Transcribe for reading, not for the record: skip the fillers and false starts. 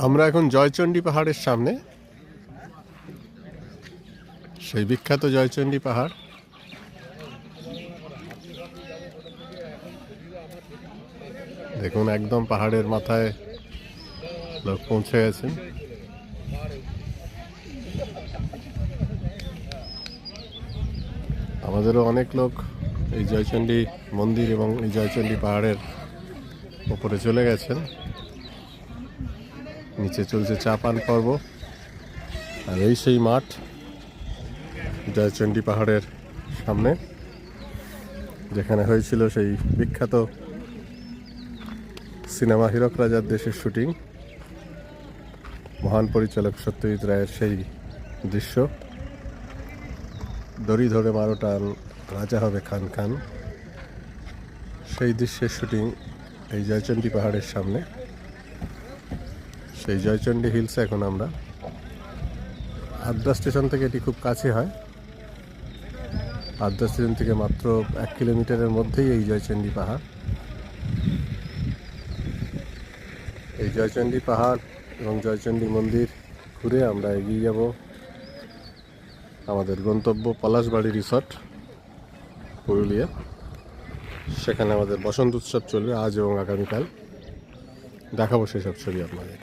আমরা এখন জয়চণ্ডী পাহাড়ের সামনে, সেই বিখ্যাত জয়চণ্ডী পাহাড়। দেখুন একদম পাহাড়ের মাথায় লোক পৌঁছে গেছেন। আমাদেরও অনেক লোক এই জয়চণ্ডী মন্দির এবং এই জয়চণ্ডী পাহাড়ের উপরে চলে গেছেন। নিচে চলছে চা পান পর্ব। আর এই সেই মাঠ জয়চণ্ডী পাহাড়ের সামনে, যেখানে হয়েছিল সেই বিখ্যাত সিনেমা হীরক রাজার দেশের শুটিং। মহান পরিচালক সত্যজিৎ রায়ের সেই দৃশ্য, দড়ি ধরে 12টা রাজা হবে খান খান, সেই দৃশ্যের শুটিং এই জয়চণ্ডী পাহাড়ের সামনে। সেই জয়চণ্ডী হিলসে এখন আমরা, আদ্রা স্টেশন থেকে এটি খুব কাছে হয়। আদ্রা স্টেশন থেকে মাত্র 1 কিলোমিটারের মধ্যেই এই জয়চণ্ডী পাহাড়। এই জয়চণ্ডী পাহাড় এবং জয়চণ্ডী মন্দির ঘুরে আমরা এগিয়ে যাব আমাদের গন্তব্য পলাশবাড়ি রিসর্ট, পুরুলিয়া। সেখানে আমাদের বসন্ত উৎসব চলবে আজ এবং আগামীকাল। দেখাবো সেসব ছবি আপনাদের।